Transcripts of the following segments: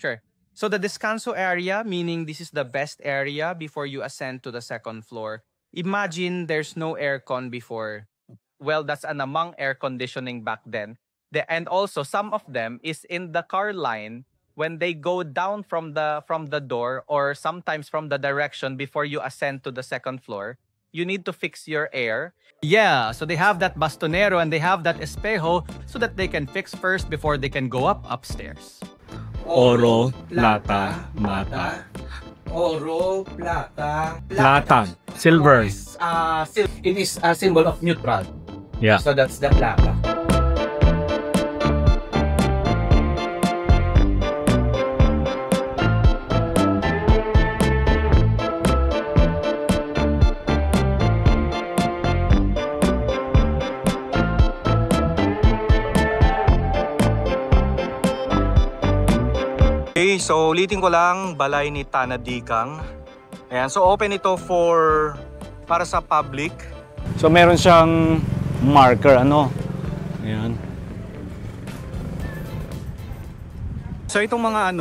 Sure. So the descanso area, meaning this is the best area before you ascend to the second floor. Imagine there's no aircon before. Well, that's an among air conditioning back then. And also some of them is in the car line when they go down from the door or sometimes from the direction before you ascend to the second floor. You need to fix your air. Yeah, so they have that bastonero and they have that espejo so that they can fix first before they can go upstairs. Oro, plata, mata. Oro, plata, Plata. Silver. It is a symbol of neutral. Yeah. So that's the plata. Okay, so ulitin ko lang, balay ni Tanadikang. Ayan, so open ito para sa public. So meron siyang marker, ano? Ayan. So itong mga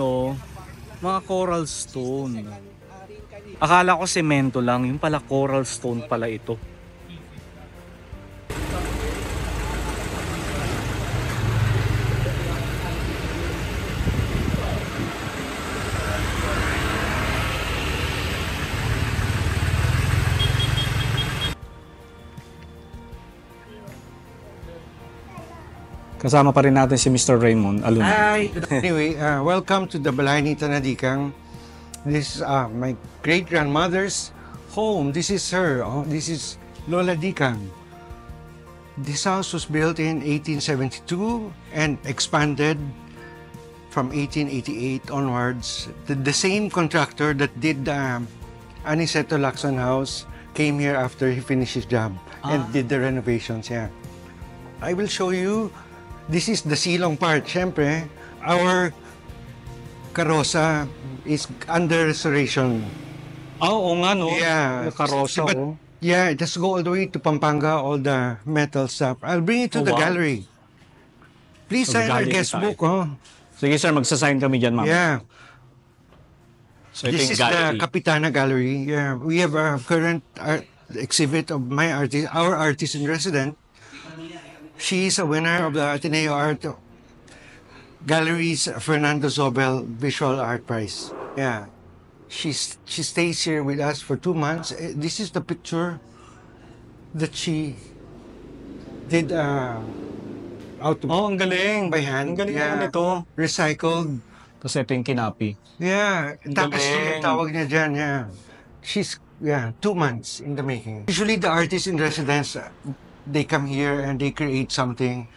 mga coral stone. Akala ko semento lang, yung pala coral stone pala ito. Kasama pa rin natin si Mr. Raymond Aluna. Hi! Anyway, welcome to the Balay ni Tanadikang. This is my great-grandmother's home. This is her. This is Lola Dikang. This house was built in 1872 and expanded from 1888 onwards. The same contractor that did the Aniceto Lacson house came here after he finished his job and did the renovations. Yeah, I will show you. This is the silong part. Siyempre, our karosa is under restoration. Oo nga, no? Yeah. Yung karosa, But, yeah, just go all the way to Pampanga, all the metal stuff. I'll bring it to the gallery. Please sign our guest book, oh. Sige, sir, magsasign kami dyan, ma'am. Yeah. So, This is the Capitana Gallery. Yeah, we have a current art exhibit of my artist, our artist in resident. She is a winner of the Ateneo Art Gallery's Fernando Zobel Visual Art Prize. Yeah, she stays here with us for 2 months. This is the picture that she did out of ang galing. by hand. Ang galing Yeah, naman ito. recycled. Tapos ito yung kinapi. Yeah, tapestry galing. ang tawag niya dyan. Yeah, she's 2 months in the making. Usually the artists in residence, they come here and they create something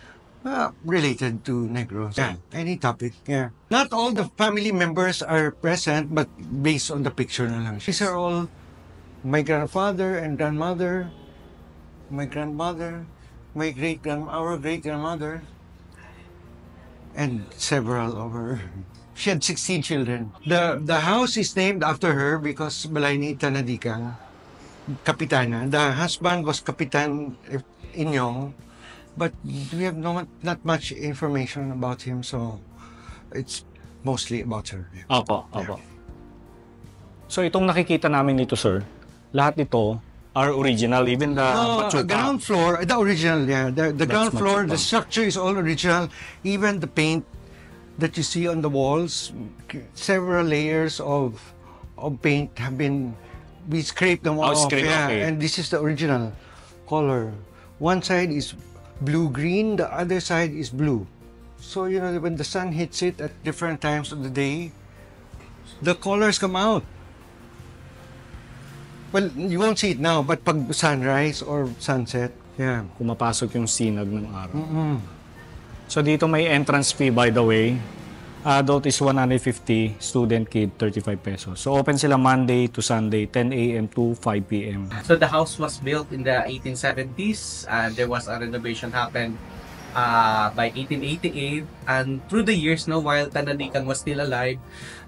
related to Negros. Yeah, any topic. Yeah. Not all the family members are present, but based on the picture na lang. These are all my grandfather and grandmother, my grandmother, our great-grandmother, and several of her. She had 16 children. The house is named after her because Balay ni Tanadikang, Kapitana. The husband was Kapitan Inyong, but we have not much information about him, so it's mostly about her. Opo. So itong nakikita namin dito, sir, lahat ito are original, even the pachuca. Ground floor, the original, yeah. The ground floor, the structure is all original. Even the paint that you see on the walls, several layers of paint have been, we scraped them all off. Yeah, okay. And this is the original color. One side is blue-green, the other side is blue. So, you know, when the sun hits it at different times of the day, the colors come out. Well, you won't see it now, but pag sunrise or sunset, yeah. Pumapasok yung sinag ng araw. So dito may entrance fee, by the way. Adult is 150, student kid 35 pesos. So open sila Monday to Sunday, 10 a.m. to 5 p.m. So the house was built in the 1870s and there was a renovation happened by 1888, and through the years, while Tanadikang was still alive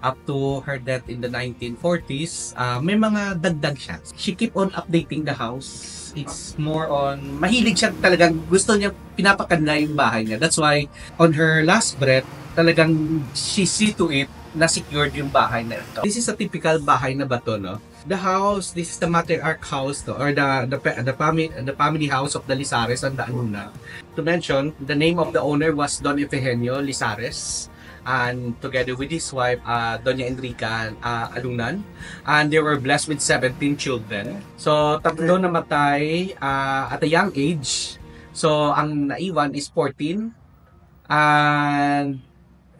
up to her death in the 1940s, may mga dagdag siya. She keep on updating the house. It's more on, mahilig siya talagang, gusto niya, pinapakanda yung bahay niya. That's why, on her last breath, talagang she see to it na-secured yung bahay na ito. This is a typical bahay na bato, no? The house, this is the matriarch house, no? Or the family house of the Lizares and the Alunan. To mention, the name of the owner was Don Efegenio Lizares, and together with his wife, Doña Enrica Alunan, and they were blessed with 17 children. So, tatlo namatay at a young age. So, ang naiwan is 14, and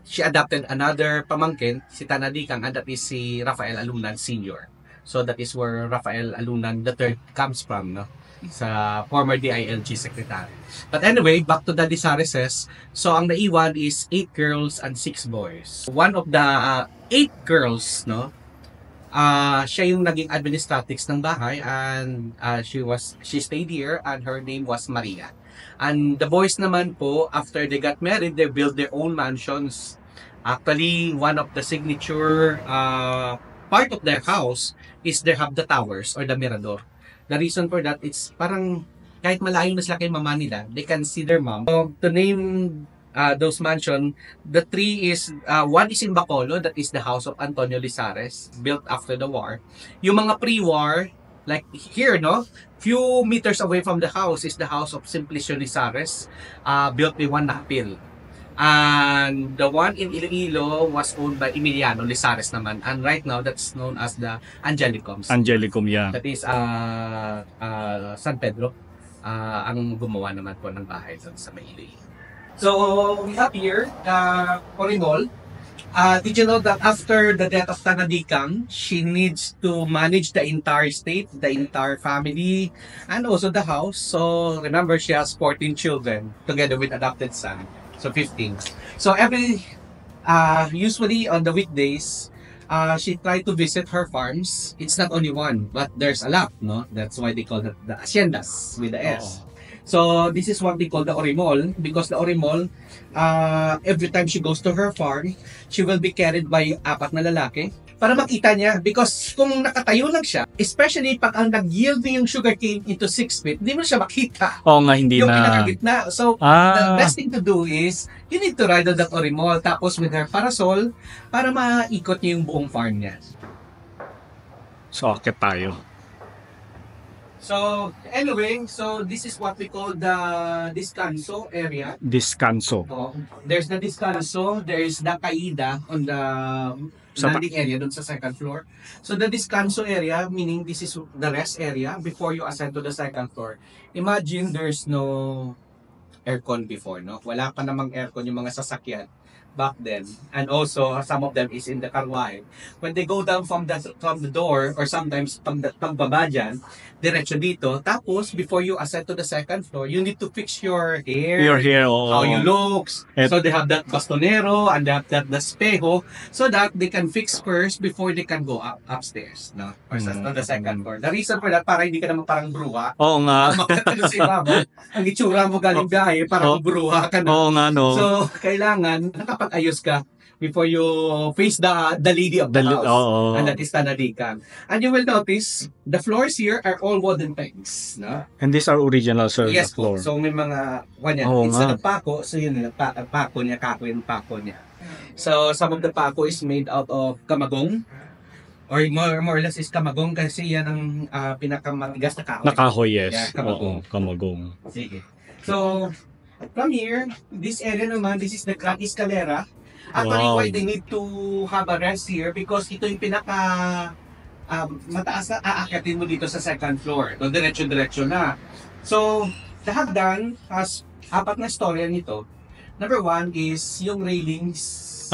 she adopted another pamangkin, si Tanadikang, and that is si Rafael Alunan Sr. So, that is where Rafael Alunan III comes from, no? Sa former DILG secretary. But anyway, back to the Lizareses. So, ang naiwan is 8 girls and 6 boys. One of the 8 girls, no? Siya yung naging administratics ng bahay, and she stayed here, and her name was Maria. And the boys naman po, after they got married, they built their own mansions. Actually, one of the signature part of their house is they have the towers or the mirador. The reason for that, it's parang kahit malayo na sila kay mama nila, they can see their mom. So, to name those mansion, the three is, one is in Bacolod, that is the house of Antonio Lizares, built after the war. Yung mga pre-war, like here, no? Few meters away from the house is the house of Simplicio Lizares, built by Juan Nakpil. And the one in Iloilo was owned by Emiliano Lizares naman. And right now, that's known as the Angelicums. Angelicum, yeah. That is San Pedro. Ang gumawa naman po ng bahay doon sa Iloilo. So, we have here the Corimol. Did you know that after the death of Tanadikang, she needs to manage the entire state, the entire family, and also the house. So remember, she has 14 children together with adopted son. So 15. So usually on the weekdays, she tried to visit her farms. It's not only one, but there's a lot, no? That's why they call it the haciendas with the S. So this is what they call the Orimol, because the Orimol, every time she goes to her farm, she will be carried by 4 na lalaki para makita niya. Because kung nakatayo lang siya, especially pag ang nag-yield yung sugarcane into 6 feet, hindi mo siya makita. Oo nga, hindi Yung na. pinakagitna. So, the best thing to do is, you need to ride on that Orimol, tapos with her parasol, para maikot niya yung buong farm niya. So, akit tayo. So, anyway, so this is what we call the Descanso area. Descanso. Oh, there's the Descanso, there's the Caida on the landing area dun sa second floor. So, the Descanso area, meaning this is the rest area before you ascend to the second floor. Imagine there's no aircon before, no? Wala pa namang aircon yung mga sasakyan back then, and also some of them is in the karwahe. When they go down from the door, or sometimes pagbaba dyan, diretso dito. Tapos before you ascend to the second floor, you need to fix your hair, how you looks. So they have that bastonero and they have that the espejo, so that they can fix first before they can go upstairs, no? Or to the second floor. The reason for that, para hindi ka naman parang bruha. Oo nga. Si mama, ang itsura mo galing biyahe, parang bruha ka na. Oo nga, no. So kailangan ayos ka before you face the lady of the house. And that is Tanadikang. And you will notice, the floors here are all wooden pegs. No? And these are original, sir, yes, the floor. So may mga, instead of pako, so yun, pako niya, kako yung pako niya. So some of the pako is made out of kamagong, or more or less is kamagong, kasi yan ang pinakamatigas na kahoy. Nakahoy, yes. Yeah, kamagong. Oo, kamagong. Sige. So, from here, this area naman, this is the Grand Escalera. Actually, why they need to have a rest here? Because ito yung pinaka mataas na aakyatin mo dito sa second floor. So, diretso-diretso na. So, the hagdan has 4 na storya nito. Number 1 is yung railings.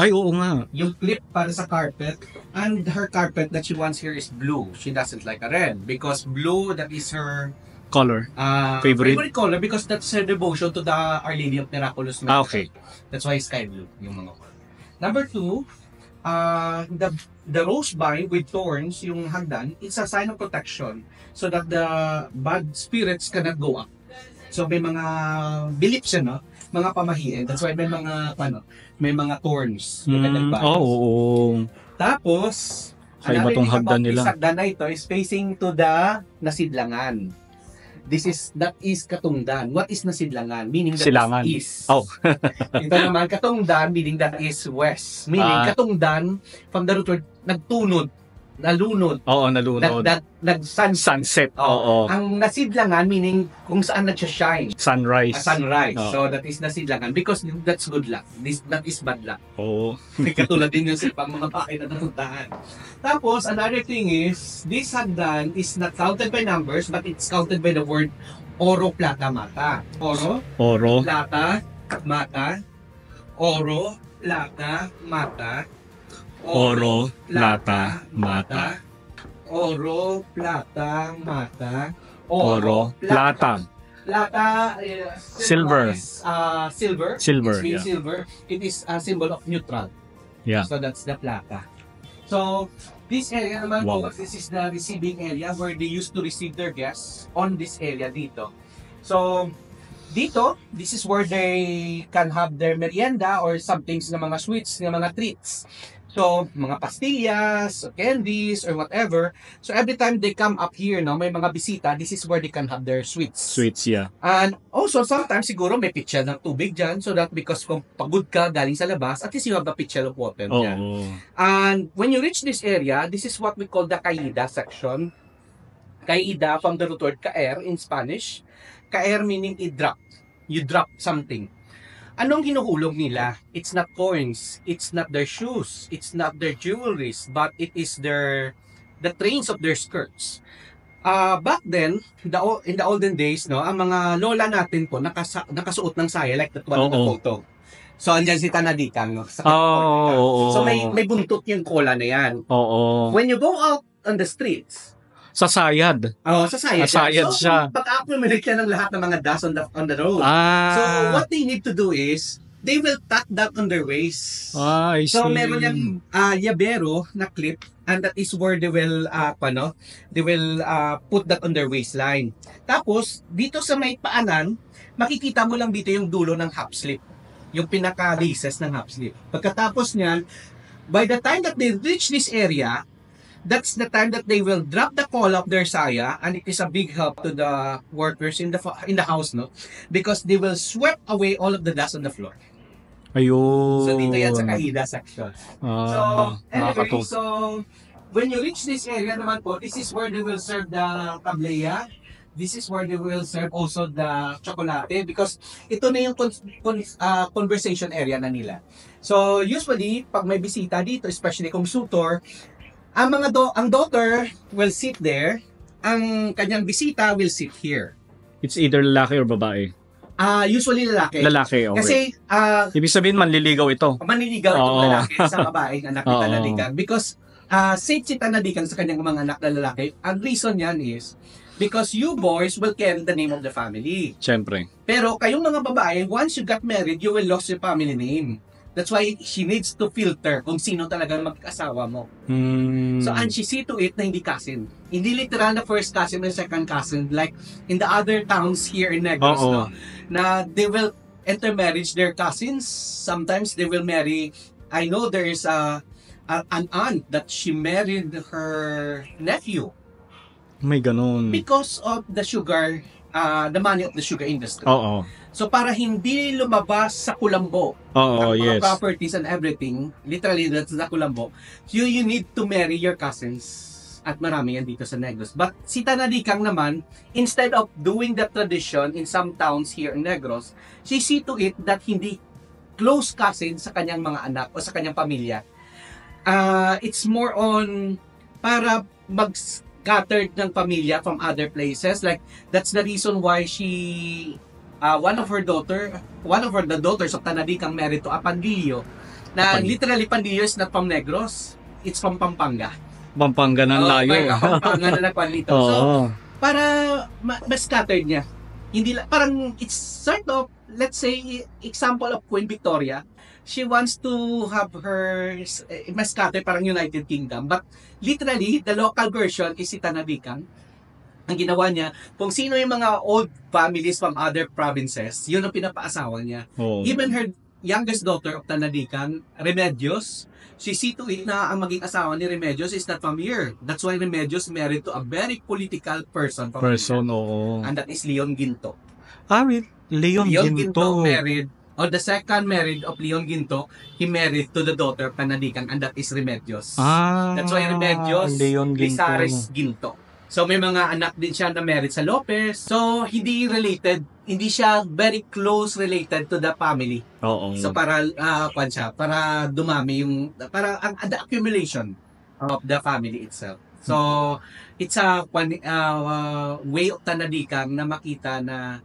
Ay, oo nga. Yung clip para sa carpet. And her carpet that she wants here is blue. She doesn't like a red. Because blue, that is her color. Favorite color, because that's her devotion to the Our Lady of Miraculous Mercy. Okay. That's why sky blue yung mga color. Number 2, the rose vine with thorns, yung hagdan, it's a sign of protection so that the bad spirits cannot go up. So may mga beliefs siya, no? Mga pamahiin. That's why may mga thorns. Tapos, sa iba tong hagdan nila. This hagdan na ito is facing to the Nasidlangan. that is Katungdan. What is Nasidlangan? Meaning that Silangan. is east. Oh. Ito naman, Katungdan, meaning that is west. Meaning, Katungdan, from the root word, nagtunod, nalunod. Oo, nalunod. Sunset. Sunset. Oo. Ang Nasidlangan, meaning kung saan nagsha-shine. Sunrise. Sunrise. Oo. So, that is Nasidlangan. Because that's good luck. That is bad luck. Oo. Katulad din yung sa pang mga bahay na natuntahan. Tapos, another thing is, this hagdan is not counted by numbers, but it's counted by the word oro, plata, mata. Oro, Oro. plata, mata. Oro, plata, mata. Oro, plata, mata. Oro, plata, mata. Oro, plata. Plata, Silver. is, silver. Silver, It means yeah. silver. It is a symbol of neutral. Yeah. So that's the plata. So this area naman Wow. po, this is the receiving area where they used to receive their guests on this area dito. So dito, this is where they can have their merienda or some things na mga sweets, na mga treats. So, mga pastillas, candies, or whatever. So, every time they come up here, no, may mga bisita, this is where they can have their sweets. Sweets, yeah. And also, sometimes siguro may pitchel ng tubig dyan so that because kung pagod ka galing sa labas, at least you have the pitchel of water dyan. Oo. And when you reach this area, this is what we call the caída section. Caída from the root word caer in Spanish. Caer meaning i-drop. You drop something. Anong hinuhulog nila? It's not coins, it's not their shoes, it's not their jewelries, but it is the trains of their skirts. Back then, in the olden days, no, ang mga lola natin po nakasuot ng saya like that one in the Oo. photo. So andyan si Tanadikang, no? Oo. So may buntot yung cola na yan. Oo. When you go out on the streets, Sa sayad. sa sayad Sayad siya. pag-accumulate ka ng lahat ng mga dust on the road. Ah. So what they need to do is, they will tuck that on their waist. I see. So meron yung yabero na clip, and that is where they will put that on their waistline. Tapos dito sa may paanan, makikita mo lang dito yung dulo ng half slip, yung pinaka-laces ng half slip. Pagkatapos niyan, by the time that they reach this area, that's the time that they will drop the call of their saya, and it is a big help to the workers in the house, no, because they will sweep away all of the dust on the floor. Ayun. So dito yan sa Caída section. So anyway, nakakatuwa. so when you reach this area naman po, this is where they will serve the tablea. This is where they will serve also the chocolate, because ito na yung conversation area na nila. So usually pag may bisita dito, especially kung suitor, ang daughter will sit there, ang kanyang bisita will sit here. It's either lalaki or babae. Usually lalaki. Lalaki, okay. Kasi Ibig sabihin, manliligaw ito. manliligaw itong Oo. lalaki sa babaeng anak ni Oo. Tanadikan. Because safe si Tanadikan sa kanyang mga anak na lalaki. Ang reason yan is because you boys will carry the name of the family. Siyempre. Pero kayong mga babae, once you got married, you will lose your family name. That's why she needs to filter kung sino talaga mag-asawa mo. So, and she see to it na hindi cousin. Hindi literal na first cousin and second cousin like in the other towns here in Negros, Oo. no? Na they will intermarriage their cousins. Sometimes they will marry. I know there is an aunt that she married her nephew May ganun. because of the sugar, the money of the sugar industry. Oo. So para hindi lumabas sa kulambo, Oo, ang mga yes. properties and everything, literally that's the kulambo, you need to marry your cousins. At marami yan dito sa Negros. But si Tanadikang naman, instead of doing that tradition in some towns here in Negros, she see to it that hindi close cousin sa kanyang mga anak o sa kanyang pamilya. It's more on para mag-scatter ng pamilya from other places. Like, that's the reason why she one of the daughters of Tanadikang married to a Pandillo. Na literally Pandillo is not from Negros. It's from Pampanga. Pampanga ng layo. Pampanga na nagpan dito. Oo. So, para ma-scattered niya. Hindi parang it's sort of, let's say, example of Queen Victoria. She wants to have her ma-scatter parang United Kingdom. But literally, the local version is si Tanadikang. Ang ginawa niya, kung sino yung mga old families from other provinces, yun ang pinapaasawa niya. Oo. Even her youngest daughter of Tanadikan, Remedios. She see to it na ang maging asawa ni Remedios is not from here. That's why Remedios married to a very political person from Person, here. oo. And that is Leon Ginto. Leon Ginto. married, or the second married of Leon Ginto, he married to the daughter of Tanadikan, and that is Remedios. That's why Remedios Leon Ginto. Lizares Ginto. So may mga anak din siya na married sa Lopez. So hindi related, hindi siya very close related to the family. Oo. So para para dumami yung the accumulation of the family itself. So it's a way of Tanadikan na makita na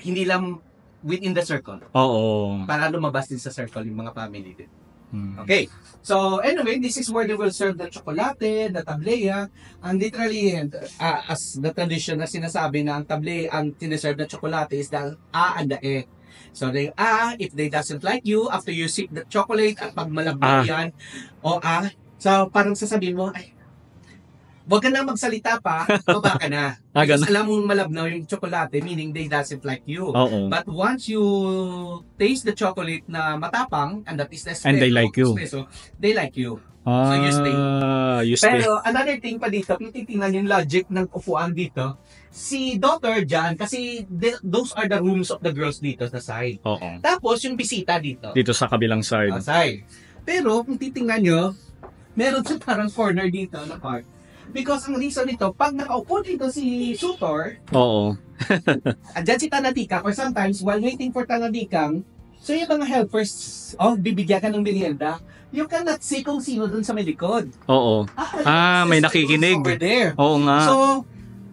hindi lang within the circle. Oo. Para lumabas din sa circle yung mga family din. Okay. So anyway, this is where they will serve the chocolate, the tablea, and literally as the tradition na sinasabi na ang tablea, ang tiniserve na chocolate is the A and the E. So they if they doesn't like you after you sip the chocolate at pag malabnaw yan o so parang sasabihin mo ay wag ka na magsalita pa, baba ka na. Because alam mong malabnaw yung chocolate, meaning they doesn't like you. Oo. But once you taste the chocolate na matapang, and that is the espresso, And they like you. They like you. So you stay. You stay. Pero another thing pa dito, kung titingnan yung logic ng upuan dito, si daughter dyan, kasi those are the rooms of the girls dito sa side. Oo. Tapos yung bisita dito. Dito sa kabilang side. Side. Pero kung titingnan nyo, meron siya parang corner dito na part. Because ang reason nito, pag nakaupo dito si Sutor, Oo. andyan si Tanadika, or sometimes while waiting for Tanadikang, so yung mga helpers, bibigyan ka ng merienda, you cannot see kung sino dun sa may likod. Oo. May nakikinig. Over there. Oo nga. So,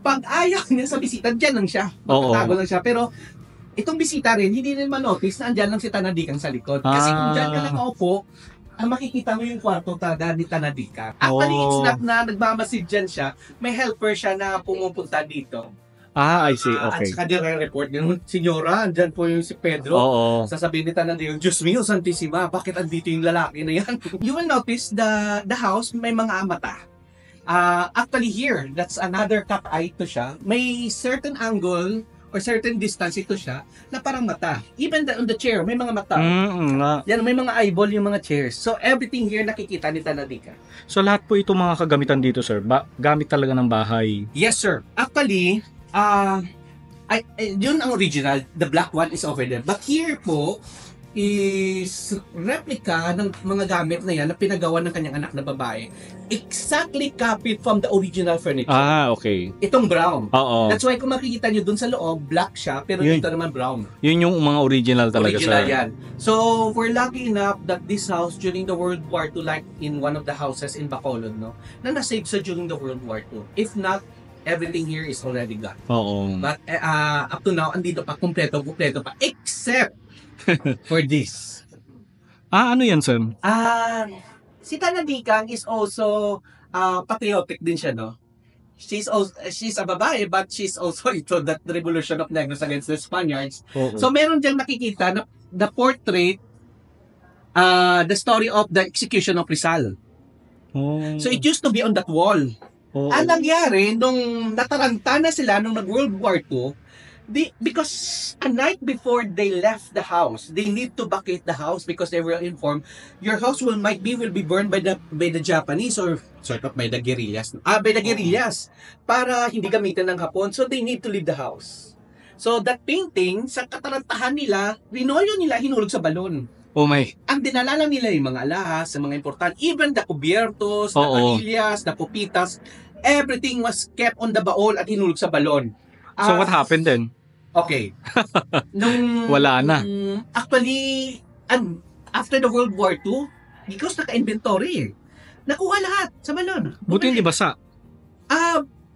pag ayaw niya sa bisita, dyan lang siya. Oo. Magtatago lang siya. Pero, itong bisita rin, hindi rin manotice na andyan lang si Tanadikang sa likod. Kasi kung dyan ka nakaupo, makikita mo yung kwarto talaga ni Tanadika. Actually, it's not na nagmamasid dyan siya. May helper siya na pumupunta dito. I see. At Okay. saka report niya, Senyora, andyan po yung si Pedro. Oo. Sasabihin ni Tanadika, Diyos mio, Santissima, bakit andito yung lalaki na yan? You will notice the house, may mga mata. Actually here, that's another cat eye to siya. May certain angle or certain distance ito siya na parang mata. Even on the chair, may mga mata. Yan, may mga eyeball yung mga chairs. So, everything here nakikita ni Tanadika. So, lahat po itong mga kagamitan dito, sir, gamit talaga ng bahay. Yes, sir. Actually, yun ang original. The black one is over there. But here po, is replica ng mga gamit na yan na pinagawa ng kanyang anak na babae. Exactly copied from the original furniture. Okay. Itong brown. Oo. That's why kung makikita nyo dun sa loob, black siya, pero dito naman brown. Yun yung mga original talaga, Original sir. yan. So, we're lucky enough that this house during the World War II, like in one of the houses in Bacolod, no, na nasave sa during the World War II. If not, everything here is already gone. Oo. But up to now, andito pa, kumpleto pa, except for this. Ano yan, sir? Si Tanadikang is also patriotic din siya, no? She's a babae, but she's also into that revolution of Negros against the Spaniards. Oo. So meron diyang nakikita na the portrait, the story of the execution of Rizal. So it used to be on that wall. Ang nangyari, nung nataranta na sila nung nag-World War II, because a night before they left the house, they need to vacate the house because they were informed your house will be burned by the Japanese or sort of by the guerrillas. By the guerrillas para hindi gamitin ng Hapon. So they need to leave the house. So that painting, sa katarantahan nila, rinolyo nila, hinulog sa balon. Oh my. Ang dinala lang nila yung mga alahas, yung mga importante, even the cubiertos, the panillas, the pupitas, everything was kept on the baol at hinulog sa balon. So what happened then? Okay. Wala na. Actually, after the World War II, because naka-inventory nakuha lahat sa balon. Buti hindi basa.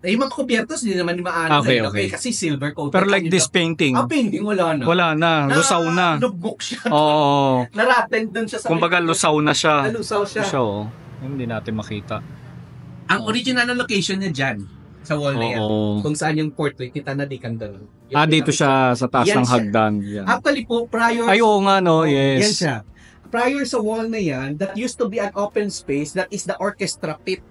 Yung mga kubiertos, hindi naman maano. Okay. Kasi silver coated. Pero like this painting, painting, wala na. wala na. Lusaw na. Lubok siya. Oo. Naraten dun siya sa... Kumbaga lusaw na siya. Lusaw siya. Lusaw, hindi natin makita. Ang original na location niya dyan, sa wall na yan. Kung saan yung portrait ni Tanadikan doon. Dito siya sa taas Yan ng siya. hagdan. Yan. Actually po, prior... Ay, oo nga, no? Yan Yes. siya. Prior sa wall na yan, that used to be an open space, that is the orchestra pit.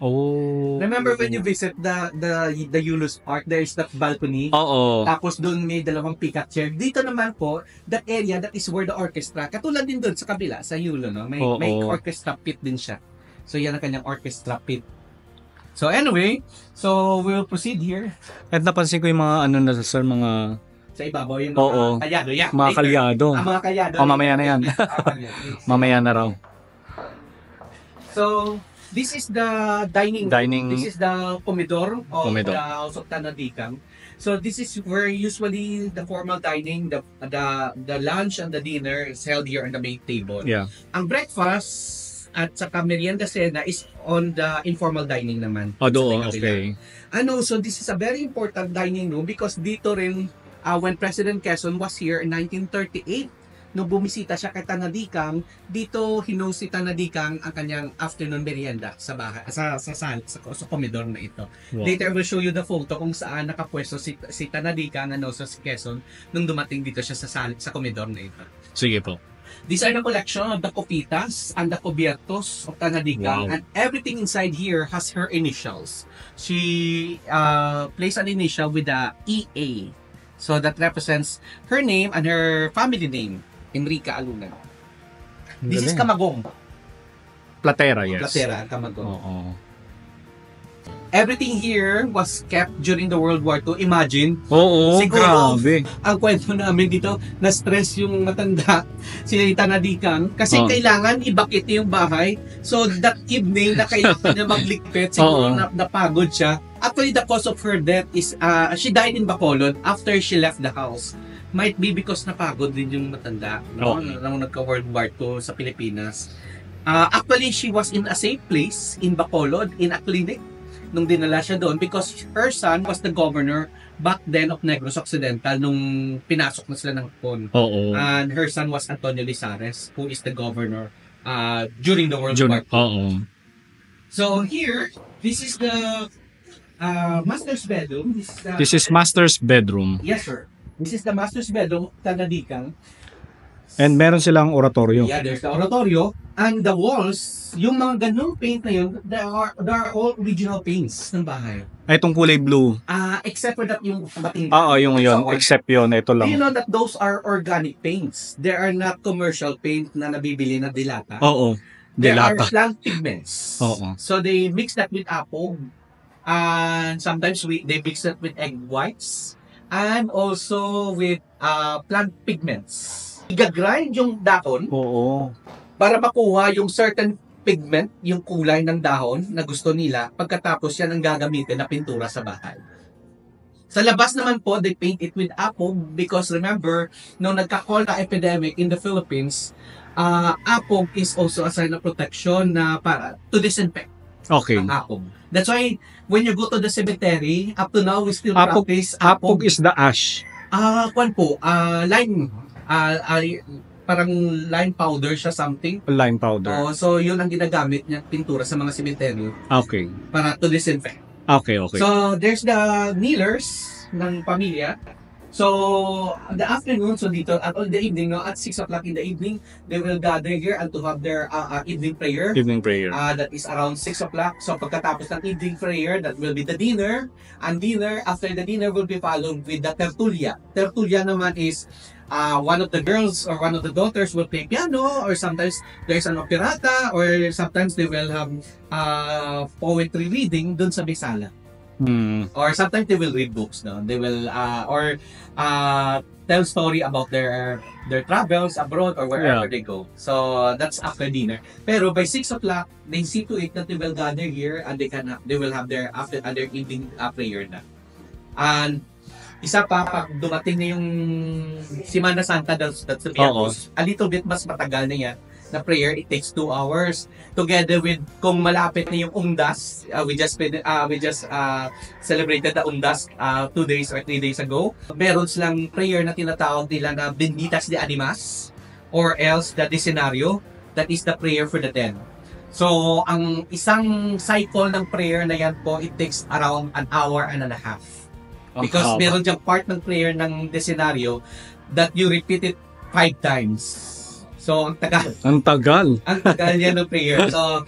Oh. Remember when you visit the Eulus Park, there's that balcony. Oo. Tapos doon may dalawang pickup chair. Dito naman po, that area, that is where the orchestra, katulad din doon sa kabila, sa Yulo, no? May orchestra pit din siya. So yan ang kanyang orchestra pit. So anyway, so we will proceed here. At napansin ko yung mga ano na sir, mga Sa ibabaw yung Oo. kalyado. Yeah, mga kalyado. mga kalyado. Mamaya na yan. Mamaya na raw. So, this is the dining. This is the comedor of Comedor. the House of Tanadikang. So this is where usually the formal dining, the lunch and the dinner is held here on the main table. Yeah. Ang breakfast at saka merienda cena is on the informal dining naman. Doon, Sa kabila. okay. So this is a very important dining room because dito rin when President Quezon was here in 1938, nung bumisita siya kay Tanadikang, dito hinost si Tanadikang ang kanyang afternoon merienda sa bahay, sa komedor na ito. Wow. Later I will show you the photo kung saan nakapwesto si Tanadikang and also si Quezon nung dumating dito siya sa komedor na ito. Sige po. These are the collection of the copitas and the cubiertos of Tanadikang, Wow. and everything inside here has her initials. She placed an initial with the EA. So that represents her name and her family name. Enrica Alunan. This is Camagong. Platera, yes. Platera, Camagong. Oo. Everything here was kept during the World War II. Imagine, Oo, Siguro, grabe. ang kwento namin dito, na-stress yung matanda, si Tanadikang, kasi kailangan ibakit yung bahay. So that evening, na kailangan niya magligpit, siguro napagod siya. Actually, the cause of her death is, she died in Bacolod after she left the house. Might be because napagod din yung matanda nung nagka-World War II sa Pilipinas. Actually, she was in a safe place in Bacolod, in a clinic, nung dinala siya doon because her son was the governor back then of Negros Occidental nung pinasok na sila ng Hapon. Oo. And her son was Antonio Lizares, who is the governor during the World War II. Oo. So here, this is the master's bedroom. This is master's bedroom. Yes, sir. This is the master's bedroom, Tanadikang. And meron silang oratorio. Yeah, there's the oratorio. And the walls, yung mga ganung paint na yun, they are all original paints ng bahay. Ay, itong kulay blue. Except for that yung bating. Oo, yung yun. Except yun, ito Do you lang. know that those are organic paints? They are not commercial paint na nabibili na dilata. Oo. They are Delata. plant pigments. Oo. So they mix that with apple. And sometimes they mix that with egg whites. And also with plant pigments. Igagrind yung dahon Oo. para makuha yung certain pigment, yung kulay ng dahon na gusto nila. Pagkatapos yan ang gagamitin na pintura sa bahay. Sa labas naman po, they paint it with apog because remember, nung nagka-cholera epidemic in the Philippines, apog is also a sign of protection na para to disinfect Okay. ang apog. That's why when you go to the cemetery, up to now we still Apog, practice apog is the ash. kwan po, lime, parang lime powder siya something. Lime powder. So yun ang ginagamit niya pintura sa mga sementeryo Okay. para to disinfect. Okay, okay. So there's the kneelers ng pamilya. So the afternoon, so dito at the evening, no, at 6 o'clock in the evening, they will gather here and to have their evening prayer. Evening prayer. That is around 6 o'clock. So pagkatapos ng evening prayer, that will be the dinner. And dinner, after the dinner will be followed with the tertulia. Tertulia naman is one of the girls or one of the daughters will play piano, or sometimes there's an operata, or sometimes they will have poetry reading dun sa bisala. Or sometimes they will read books, no? They will tell story about their travels abroad or wherever they go. So that's after dinner. Pero by 6 o'clock, they see to it that they will gather here and they will have their evening prayer na. And isa pa, pag dumating na yung Semana Santa, that's the Viernes, a little bit mas matagal na yan na prayer. It takes 2 hours together with kung malapit na yung Undas. We just celebrated the Undas 2 days or 3 days ago. Meron silang prayer na tinatawag nila na Benditas de Animas or else the Decenario. That is the prayer for the dead. So ang isang cycle ng prayer na yan po, it takes around an hour and a half. Because meron diyang part ng prayer ng Decenario that you repeat it 5 times. So, ang tagal. Ang tagal. Ang tagal yan ng prayer. So,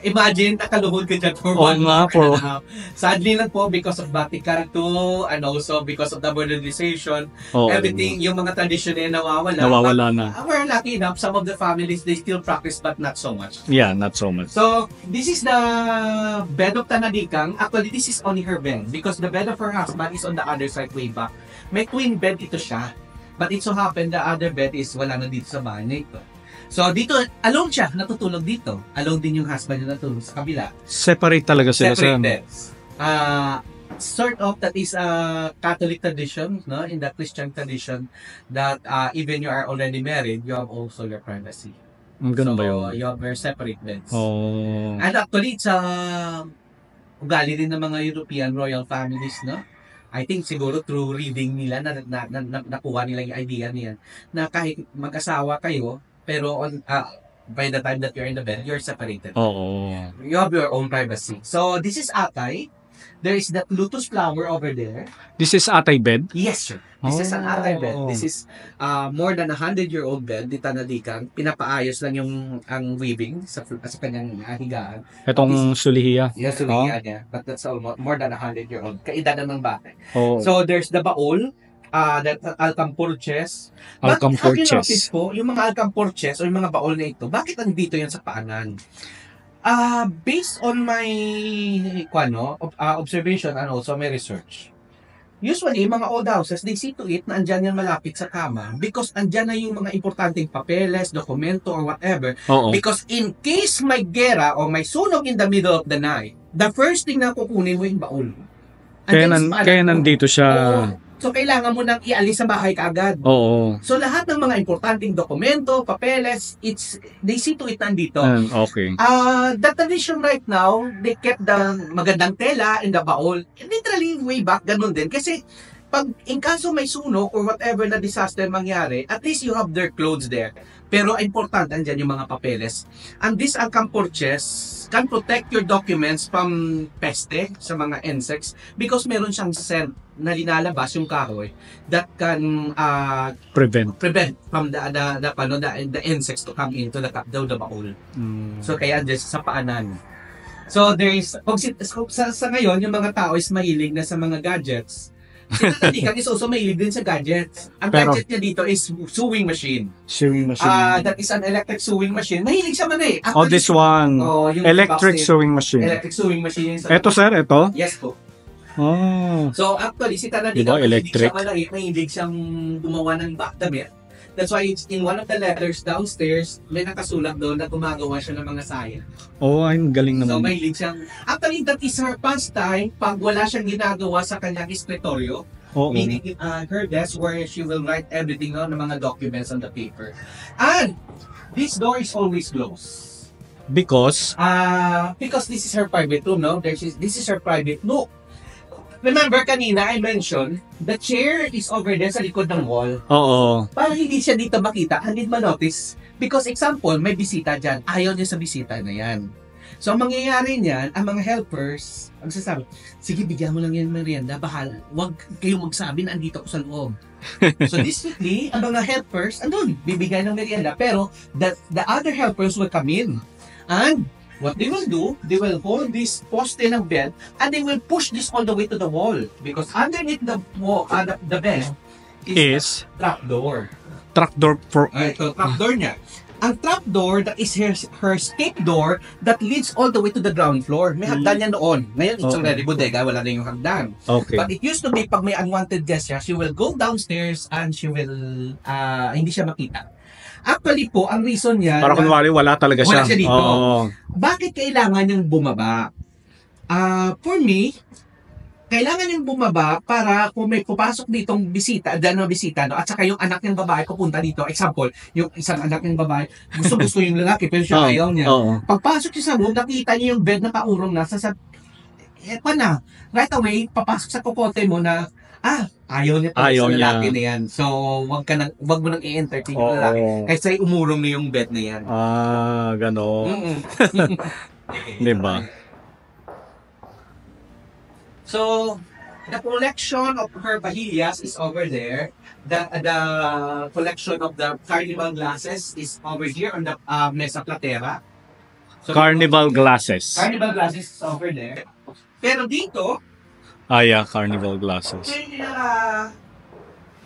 Imagine, nakaluhod ka dyan for Oo 1 nga month po. and a half. Sadly lang po, because of Vatican II, and also because of the modernization, Oo. everything, yung mga tradition na nawawala. Nawawala na. We're lucky enough, some of the families, they still practice, but not so much. Yeah, not so much. So, this is the bed of Tanadikang. Actually, this is only her bed because the bed of her husband is on the other side way back. May twin bed ito siya. But it so happened, the other bed is wala na dito sa bahay na ito. So, dito, alone siya, natutulog dito. Alone din yung husband niya natulog sa kabila. Separate talaga sila Separate sa beds. Sort of, that is a Catholic tradition, no? In the Christian tradition, that even you are already married, you have also your privacy. Ganun ba So, yun? you have your separate beds. Oh. And actually, it's ugali din ng mga European royal families, no? I think siguro through reading nila, nakuha nila yung idea niyan, na kahit mag-asawa kayo, pero by the time that you're in the bed, you're separated. Oo. You have your own privacy. So, this is Atay. There is that lotus flower over there. This is atay bed? Yes, sir. This is an Atay bed. Oh. This is more than 100-year-old bed di Tanadikan. Pinapaayos lang ang weaving sa kanyang higaan. Itong sulihiya. Yes, so niya. But that's almost more than 100-year-old. Kaedadan ng bata. Oo. So, there's the baul, that alcampurches. Have you Alcampurches. noticed po, yung mga alcampurches o yung mga baul na ito, bakit andito yan sa paanan? Based on my observation and also my research, usually, mga old houses, they see to it na andyan yan malapit sa kama because andyan na yung mga importanteng papeles, dokumento, or whatever. Oo. Because in case may gera o may sunog in the middle of the night, the first thing na kukunin mo yung baul. Kaya, Andyan sa paanan kaya mo. nandito siya. Oo. So, kailangan mo nang ialis sa bahay kaagad. Oo. So, lahat ng mga importanteng dokumento, papeles, they see to it nandito. Okay. The tradition right now, they kept the magandang tela in the baul. Literally, way back, ganun din. Kasi, pag in kaso may sunog or whatever na disaster mangyari, at least you have their clothes there. Pero important, andyan yung mga papeles. And these alcampurches can protect your documents from peste sa mga insects because meron siyang scent na linalabas yung kahoy that can Prevent. from the insects to come into the baul. So kaya andyan sa paanan. So there is sa ngayon yung mga tao is mahilig na sa mga gadgets. Si Tanadikan is also mahilig din sa gadgets. Ang gadget niya dito is sewing machine. Sewing machine. That is an electric sewing machine. Mahilig siya man eh. Oh, this one. Yung Electric box sewing machine. Electric sewing machine. Ito sir, ito? Yes po. Oh. So actually, si Tanadikan, Diba, electric? mahilig siyang gumawa ng backdamit. That's why it's in one of the letters downstairs, may nakasulat doon na gumagawa siya ng mga saya. Oh, ay, galing So naman. mahilig siyang, actually that is her pastime pag wala siyang ginagawa sa kanyang escritorio. Oo. Meaning her desk where she will write everything on, ng mga documents on the paper. And this door is always closed. Because? Because this is her private room, no? This is her private nook. Remember kanina I mentioned, the chair is over there sa likod ng wall. Oo. Para hindi siya dito makita, hindi ma-notice. Because example, may bisita dyan. Ayaw niya sa bisita na yan. So, ang mangyayari niyan, ang mga helpers, ang sasabi, sige, bigyan mo lang yan merienda, bahala. Huwag kayong magsabi na andito ko sa loob. So, discreetly, ang mga helpers, andun, bibigyan ng merienda. Pero, the other helpers will come in. And, what they will do, they will hold this poste ng bed and they will push this all the way to the wall. Because underneath the wall, the bed is the trapdoor. Trapdoor for... Ito, trapdoor niya. Ang trapdoor, that is her escape door that leads all the way to the ground floor. May hagdan yan noon. Ngayon, it's already bodega, wala na yung hagdan. Okay. But it used to be, pag may unwanted guest siya, she will go downstairs and she will, hindi siya makita. Actually po, ang reason niya... Para kunwari, wala talaga siya. Wala siya dito. Oo. Bakit kailangan niyang bumaba? For me, kailangan niyang bumaba para kung may pupasok ditong bisita, no, at saka yung anak ng babae pupunta dito. Example, yung isang anak ng babae, gusto yung lalaki, pero siya ayaw niya. Oo. Pagpasok siya sa room, nakita niya yung bed na paurong nasa sa... right away, papasok sa kokote mo na, ayaw niya to Ayaw sa niya. lalaki na yan. So, wag mo nang i-entertain yung lalaki. Kasi umurong na yung bed na yan. Gano'n. Diba? So, the collection of her bahillas is over there. The collection of the carnival glasses is over here on the mesa platera. So, Carnival glasses. Carnival glasses is over there. Pero dito, Yeah, carnival glasses. ito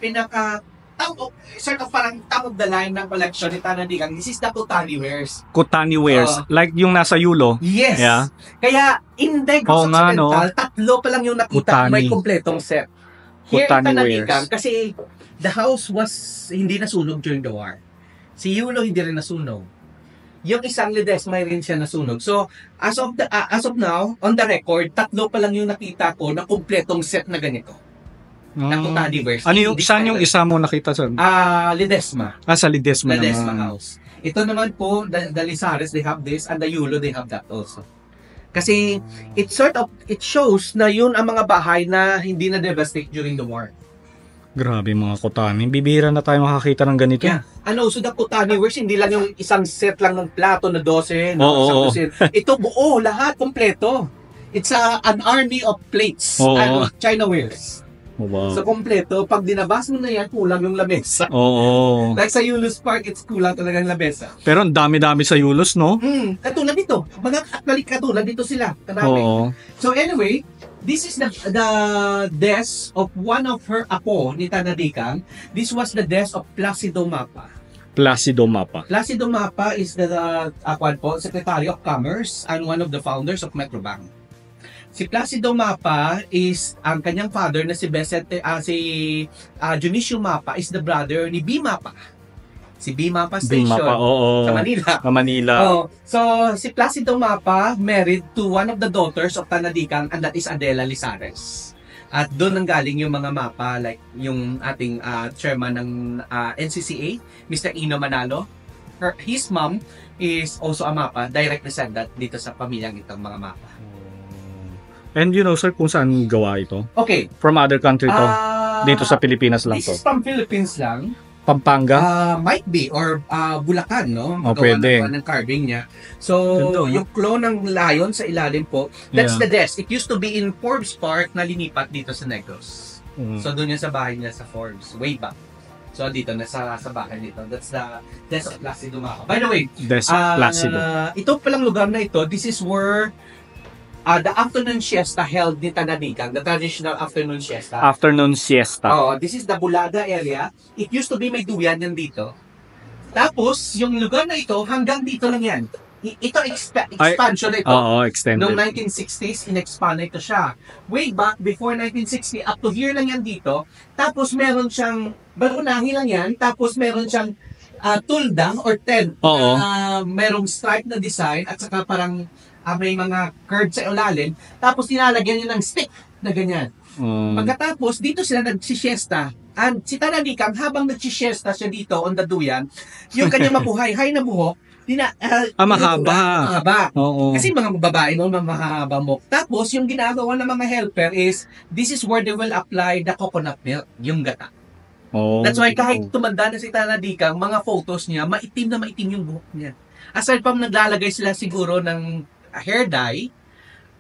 yung sort of parang top of the line ng collection ni Tanadigang. This is the Kutani wares. Kutani wares. Like yung nasa Yulo. Yes. Yeah. Kaya in Negros nga, no? Occidental, tatlo pa lang yung nakita Kutani. may kompletong set. Here Kutani in Tanadigang, wares. kasi the house was hindi nasunog during the war. Si Yulo hindi rin nasunog. Yung isang Ledesma rin siya nasunog. So, as of now, on the record, tatlo pa lang yung nakita ko na kompletong set na ganito. Na Kutani wares. Ano yung, Hindi saan tayo- yung isa mo nakita saan? Ledesma. Sa Ledesma Ledesma naman. house. Ito naman po, the Lizares, they have this, and the Yulo, they have that also. Kasi, it shows na yun ang mga bahay na hindi na devastate during the war. Grabe mga Kutani. Bibihira na tayo makakita ng ganito. Yeah. And also, the Kutani wares, hindi lang yung isang set lang ng plato na 12, Oo, isang oo. dosen. Ito buo, lahat, kompleto. It's an army of plates. Oo. China wares. Oh, wow. So, kompleto. Pag dinabas mo na yan, kulang yung lamesa. Oo. Like sa Yulos Park, it's kulang talaga yung lamesa. Pero ang dami-dami sa Yulos, no? Katulad dito. Actually, katulad dito sila. Karami. Oo. So anyway, this is the desk of one of her apo ni Tanadigang. This was the desk of Placido Mapa. Placido Mapa. Placido Mapa is the Secretary of Commerce and one of the founders of Metrobank. Si Placido Mapa is ang kanyang father na si Dionisio Mapa is the brother ni B Mapa. Si B Mapa Station Mapa, oo. sa Manila. Sa Manila. Oh, so si Placido Mapa married to one of the daughters of Tanadigang, and that is Adela Lizares. At doon nanggaling yung mga mapa, like yung ating chairman ng NCCA, Mr. Ino Manalo. His mom is also a mapa, direct descendant dito sa pamilyang itong mga mapa. And you know, sir, kung saan gawa ito? Okay. From other country to? Ah, Dito sa Pilipinas lang This to? is from Philippines lang. Pampanga? Might be, or Bulacan, no? Oh, pwede. Ng carving niya. So, Ganda, no? yung clone ng lion sa ilalim po, that's Yeah. the desk. It used to be in Forbes Park na linipat dito sa Negros. Mm. So, doon yan sa bahay niya sa Forbes, way back. So, dito, sa bahay dito. That's the desk of Placido Mapa. By the way, Placido. ito palang lugar na ito, this is where the afternoon siesta held ni Tanadigang, the traditional afternoon siesta. Afternoon siesta. Oh, this is the Bulaga area. It used to be may duyan yan dito. Tapos, yung lugar na ito, hanggang dito lang yan. Ito expansion na ito. Oo, extended. Noong 1960s, in-expand na ito siya. Way back, before 1960, up to here lang yan dito. Tapos, meron siyang, barunahin lang yan. Tapos, meron siyang tuldang or tent. Oo. Merong stripe na design at saka parang may mga curves sa ilalim. Tapos, nilalagyan niya ng stick na ganyan. Pagkatapos, dito sila nagsisiesta. And si Tanadigang, habang nagsisiesta siya dito on the duyan, yung kanyang mabuhay-hay na buhok, mahaba. Oo. Kasi mga babae noon, mahaba mo. Tapos, yung ginagawa ng mga helper is, this is where they will apply the coconut milk, yung gata. Oh. That's why kahit tumanda na si Tanadigang, mga photos niya, maitim na maitim yung buhok niya. Aside from naglalagay sila siguro ng hair dye,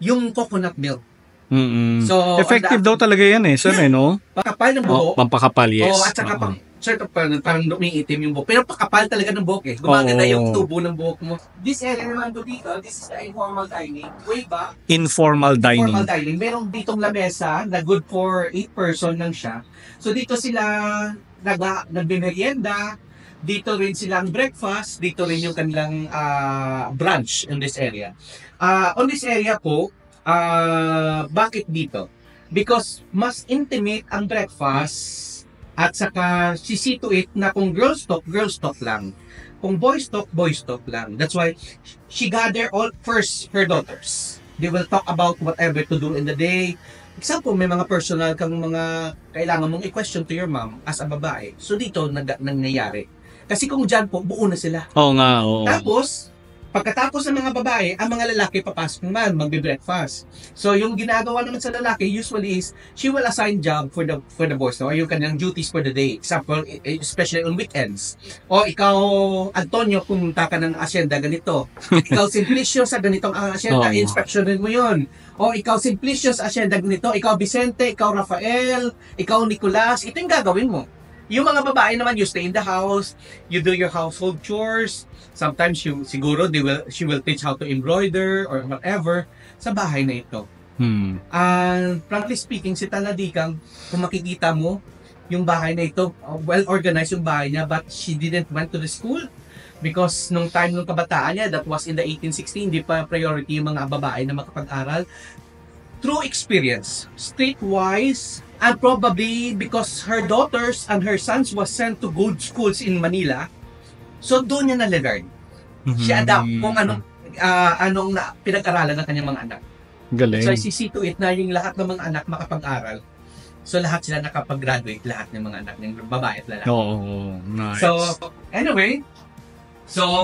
yung coconut milk. Mm-mm. So, effective daw talaga yan eh, sir, no? Pakapal ng buhok. Pampakapal, yes. At saka sort of parang lumiitim yung buhok. Pero pakapal talaga ng buhok eh. Gumaganda yung tubo ng buhok mo. This area naman to dito, this is the informal dining. Way back, Informal dining. informal dining. Merong ditong lamesa na good for 8 person lang siya. So dito sila nagmimerienda, dito rin silang breakfast, dito rin yung kanilang brunch in this area. On this area po, bakit dito? Because mas intimate ang breakfast at saka she see to it na kung girls talk lang. Kung boys talk lang. That's why she gather all first her daughters. They will talk about whatever to do in the day. Example, may mga personal kang mga kailangan mong i-question to your mom as a babae. So dito nangyayari. Kasi kung dyan po, buo na sila. Oo nga, oo. Tapos, pagkatapos ng mga babae, ang mga lalaki papasok naman, magbe-breakfast. So, yung ginagawa naman sa lalaki usually is, she will assign job for the boys, no? Yung kanyang duties for the day. Example, especially on weekends. O, ikaw, Antonio, pumunta ka ng asyenda ganito. Ikaw, Simplicio, sa ganitong asyenda, inspectionin mo yun. O, ikaw, Simplicio, sa asyenda ganito. Ikaw, Vicente, ikaw, Rafael, ikaw, Nicolas. Ito yung gagawin mo. Yung mga babae naman, you stay in the house, you do your household chores. Sometimes siguro she will teach how to embroider or whatever sa bahay na ito. And frankly speaking, si Taladikang, kung makikita mo, yung bahay na ito, well-organized yung bahay niya, but she didn't went to the school. Because nung time nung kabataan niya, that was in the 1860, hindi pa priority yung mga babae na makapag-aral. Through experience, streetwise, and probably because her daughters and her sons was sent to good schools in Manila, so doon niya na-learn. She adapt kung anong pinag-aralan ng kanyang mga anak. Galing. So, see to it na yung lahat ng mga anak makapag-aral. So, lahat sila nakapag-graduate, lahat ng mga anak ng babae at lalaki. Oo, nice. So, anyway,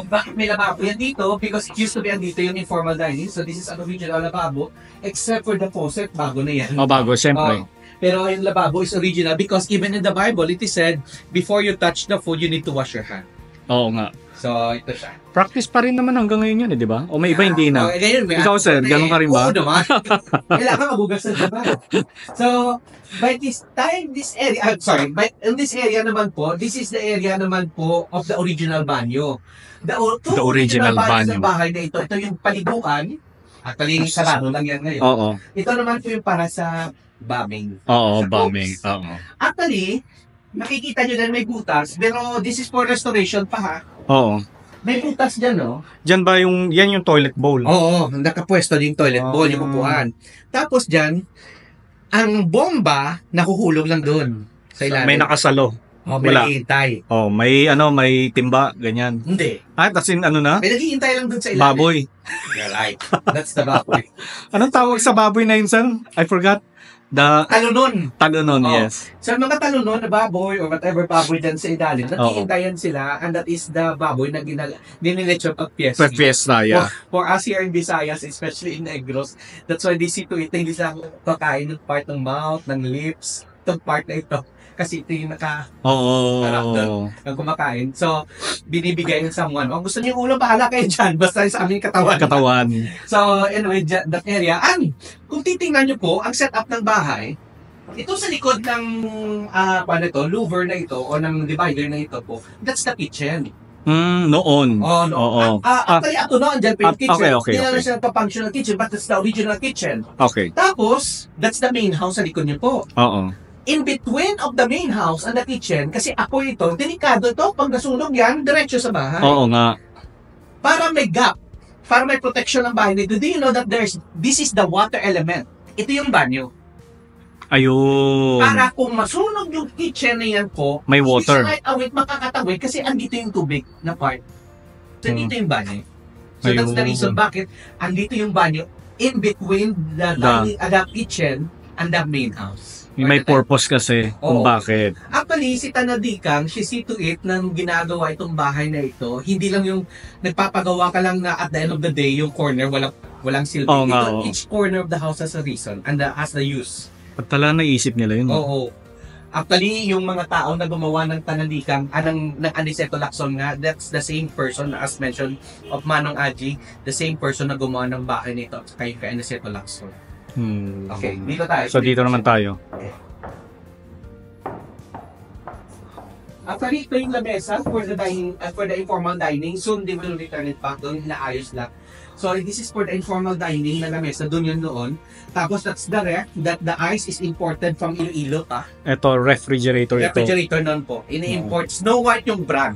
bakit may lababo yan dito? Because it used to be andito yung informal dining. So, this is an original lababo. Except for the faucet, bago na yan. Bago, siyempre. Pero yung lababo is original because even in the Bible, it is said, before you touch the food, you need to wash your hand. Oo nga. So, ito siya. Practice pa rin naman hanggang ngayon yun, di ba? O may iba hindi na. Ngayon, Ikaw, sir, ganun ka rin ba? Oo naman. Kailangan mabugas na diba? So, by this time, in this area naman po, this is the area naman po of the original banyo. The original banyo sa bahay na ito yung paliguan. Actually, sarado lang yan ngayon. Oo. Ito naman po yung para sa bombing. Oo, bombing. Oo. Actually, makikita nyo din may butas, pero this is for restoration pa ha. Oo. May butas dyan, no? Diyan ba yan yung toilet bowl? Oo, nakapwesto yung toilet bowl, yung upuan. Tapos dyan, ang bomba, nakuhulog lang doon. Sa ilalim. May nakasalo. May Wala. naghihintay. May timba, ganyan. Hindi. As in, na? May naghihintay lang doon sa ilalim. Baboy. You're right. That's the baboy. Anong tawag sa baboy na yun, sir? I forgot. Talunon. Talunon, Oo. yes. Sa mga talunon na baboy or whatever baboy dyan sa ilalim, naghihintayan sila and that is the baboy na dinilechop at fiesta. Fiesta, yeah. For us here in Visayas, especially in Negros, that's why they see to it, hindi sila kakain ng part ng mouth, ng lips, itong part na ito. Kasi ito yung harap doon ng kumakain. So, binibigay ng someone. Kung gusto niyo yung ulo, bahala kayo dyan. Basta sa aming katawan. So, anyway, that area. And, kung titingnan nyo po, ang setup ng bahay, ito sa likod ng louver na ito, o ng divider na ito po, that's the kitchen. Noon. Oo. Actually, ito no, andyan pa yung kitchen. Okay. Hindi na siya pa-functional kitchen, but that's the original kitchen. Okay. Tapos, that's the main house sa likod nyo po. Oo. In between of the main house and the kitchen, kasi apoy ito, delikado ito, pag nasunog yan, diretso sa bahay. Oo nga. Para may gap, para may protection ng bahay nito, do you know that this is the water element? Ito yung banyo. Ayun. Para kung masunog yung kitchen na yan po, may water. Makakatawid kasi andito yung tubig na part. So, dito yung banyo. So, that's the reason bakit andito yung banyo in between the kitchen and the main house. May purpose kasi kung bakit. Actually, si Tanadikang, she see to it nang ginagawa itong bahay na ito. Hindi lang yung nagpapagawa ka lang na at the end of the day, yung corner, walang silbi. Each corner of the house has a reason and has the use. At tala naisip nila yun. Oo. Actually, yung mga tao na gumawa ng Tanadikang, ng Aniceto Lacson nga, that's the same person as mentioned of Manong Aji, the same person na gumawa ng bahay nito kay Aniceto Lacson. Okay, dito tayo. So, dito naman tayo. Actually, ito yung lamesa for the informal dining. Soon, they will return it back doon. Inaayos lang. So, this is for the informal dining na lamesa. Doon yun noon. Tapos, that's the ref. That the ice is imported from Iloilo. Ito, refrigerator ito. Refrigerator noon po. Ini-import. Snow White yung brand.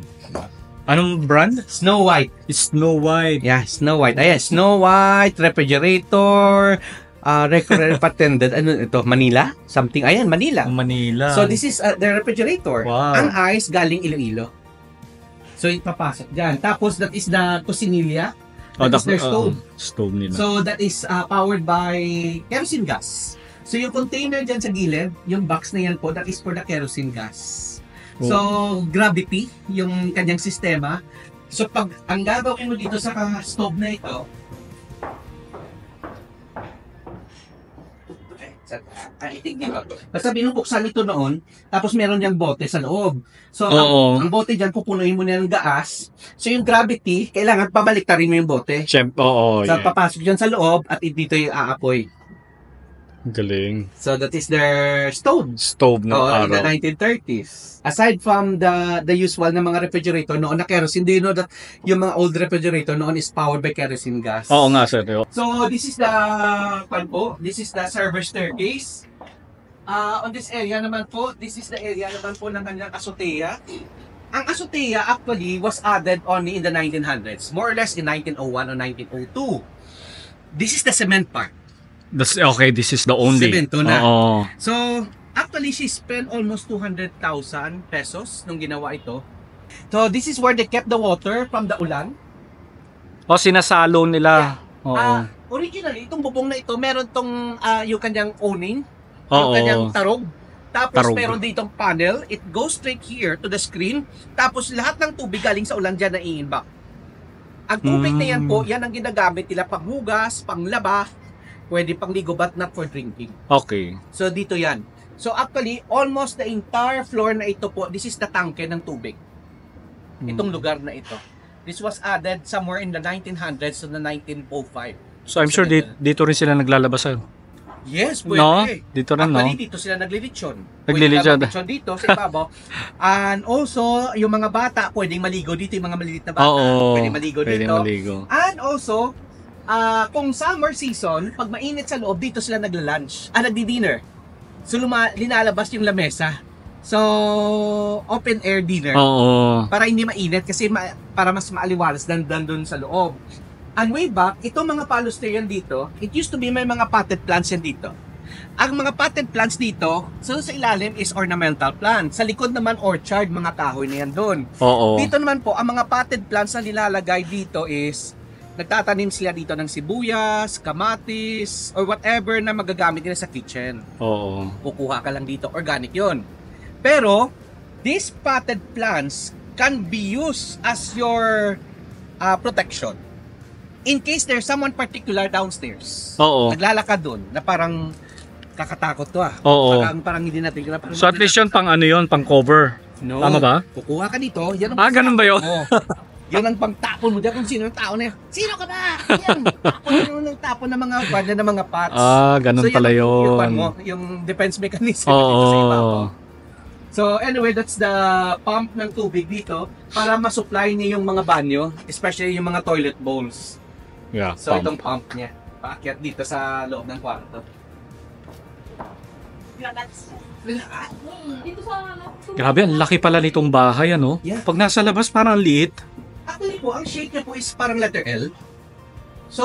Anong brand? Snow White. Snow White. Yeah, Snow White. Ayan, Snow White, refrigerator, patented, Manila? Something, ayan, Manila. Manila. So, this is the refrigerator. Wow. Ang ice galing Iloilo. So, ipapasok dyan. Tapos, that is the kusinilya. That is their stove. Stove nila. So, that is powered by kerosene gas. So, yung container dyan sa gilid, yung box na yan po, that is for the kerosene gas. So, gravity, yung kanyang sistema. So, pag ang gagawin mo dito sa stove na ito, basta binubuksan ito noon, tapos meron niyang bote sa loob. So, ang bote dyan, pupunuin mo na ng gas. So, yung gravity, kailangan pabaliktarin mo yung bote. Siyempre, So, papasok dyan sa loob at dito yung aapoy. Galing. So that is their stove. Stove ng In the araw. 1930s. Aside from the usual na mga refrigerator noon na kerosene, do you know that yung mga old refrigerator noon is powered by kerosene gas? Oo nga, sir. So this is the this is the server staircase. On this area naman po, this is the area naman po ng kanyang azotea. Ang azotea actually was added only in the 1900s, more or less in 1901 or 1902. This is the cement part. Okay, this is the only. Semento na. Oo. So, actually, she spent almost 200,000 pesos nung ginawa ito. So, this is where they kept the water from the ulan. O, sinasalo nila. Oo. Originally, itong bubong na ito, meron tong yung kanyang awning, yung Oo. kanyang tarog. Tapos, Tarog. meron ditong panel. It goes straight here to the screen. Tapos, lahat ng tubig galing sa ulan dyan na iinbak. Ang tubig na yan po, yan ang ginagamit nila panghugas, panglaba, pwede pang ligo, but not for drinking. Okay. So, dito yan. So, actually, almost the entire floor na ito po, this is the tangke ng tubig. Itong lugar na ito. This was added somewhere in the 1900s to the 1905. So, I'm sure dito rin sila naglalabas sir. Yes, pwede. No? Dito rin, no? Actually, dito sila naglilitsyon. Naglilitsyon. Pwede naglilitsyon dito sa ibabaw. And also, yung mga bata, pwedeng maligo dito. Yung mga maliliit na bata, Oo. pwede maligo Pwede dito. maligo. And also, kung summer season, pag mainit sa loob, dito sila nagla-lunch. Nagdi-dinner. So, linalabas yung lamesa. So, open air dinner. Oo. Para hindi mainit kasi para mas maaliwalas dan doon sa loob. And way back, itong mga paluster yan dito, it used to be may mga potted plants yan dito. Ang mga potted plants dito, so sa ilalim is ornamental plants. Sa likod naman orchard, mga kahoy na yan doon. Oo. Dito naman po, ang mga potted plants na nilalagay dito is nagtatanim sila dito ng sibuyas, kamatis, or whatever na magagamit nila sa kitchen. Oo. Kukuha ka lang dito, organic yon. Pero, these potted plants can be used as your protection. In case there's someone particular downstairs. Oo. Naglalakad doon na parang kakatakot to Oo. Parang hindi natin. So, at least yun pang ano yun, pang cover. No. Tama ba? Kukuha ka dito. Yan ang Ganun ba yun? Oo. Yan ang pangtapon mo dyan kung sino ang tao na yan. Sino ka ba? Yan. Tapon ng mga kwanda ng mga pots. Ganun pala yun. Yung defense mechanism Oo. dito sa ibabaw. So anyway, that's the pump ng tubig dito para ma-supply niya yung mga banyo, especially yung mga toilet bowls. Yeah, So pump. itong pump niya, paakyat dito sa loob ng kwarto. Grabe, ang laki pala nitong bahay, ano? Yeah. Pag nasa labas, parang ang liit. Actually po, ang shape niya po is parang letter L. So,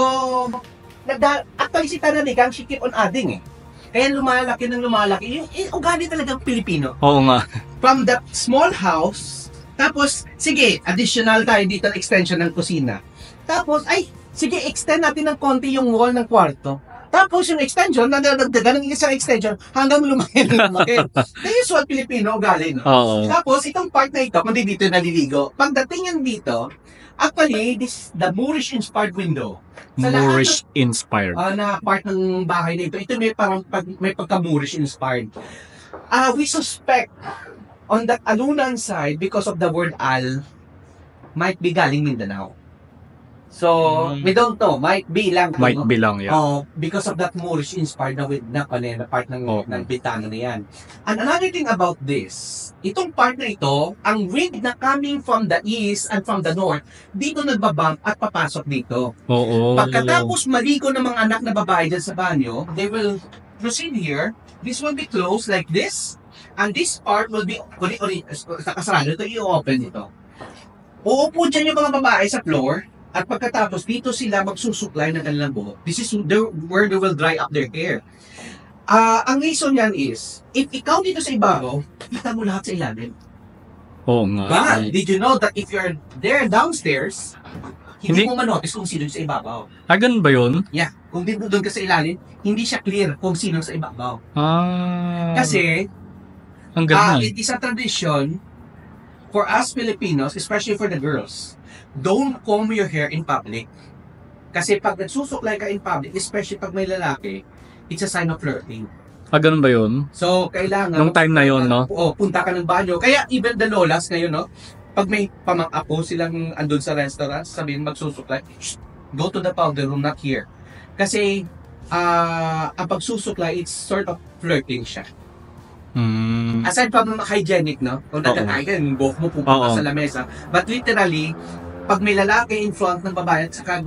actually si Tananika, she keep on adding eh. Kaya lumalaki ng lumalaki. Yung ugali talagang Pilipino. Oo nga. From that small house, tapos, sige, additional tayo dito ng extension ng kusina. Tapos, sige, extend natin ng konti yung wall ng kwarto. Tapos yung extension, nadagdagan ng isang extension hanggang lumaki ng lumaki. The usual Pilipino ugali, no? Oo. Tapos, itong part na ito, kundi dito naliligo. Pagdating yan dito, actually, this the Moorish-inspired window. Sa Moorish inspired. na part ng bahay na ito, ito may pagka-Moorish inspired. We suspect on that Alunan side, because of the word Al, might be galing Mindanao. So, we don't know. Might be lang. Might be lang, yeah. Because of that Moorish inspired na part ng Okay. bitana na yan. And another thing about this, itong part na ito, ang wind na coming from the east and from the north, dito nagbabump at papasok dito. Oo. Pagkatapos maligo ng mga anak na babae dyan sa banyo, they will proceed here. This will be closed like this. And this part will be, nakasarado ito, i-open ito. Uupo dyan yung mga babae sa floor. At pagkatapos, dito sila magsusuklay ng kanilang buhok. This is where they will dry up their hair. Ang reason yan is, if ikaw dito sa ibabaw, kita mo lahat sa ilalim. Oo nga. But, did you know that if you're there downstairs, hindi Hindi- mo manotice kung sino sa ibabaw. Ganun ba yun? Yeah, kung dito doon ka sa ilalim, hindi siya clear kung sino sa ibabaw. Kasi, ang ganda. it is a tradition for us Filipinos, especially for the girls, don't comb your hair in public. Kasi pag nagsusuklay ka in public, especially pag may lalaki, it's a sign of flirting. Ganun ba yun? So, kailangan... Nung time na yun, no? Punta ka ng banyo. Kaya even the lolas ngayon, no? Pag may pamang-apo silang andun sa restaurant, sabihin magsusuklay, "Shh, go to the powder room, not here." Kasi ang pagsusuklay, it's sort of flirting siya. Mm. Aside from hygienic, no? Kung nakakain ka, yung buhok mo Oo. pupunta sa lamesa. But literally, pag may lalaki in front ng babae at saka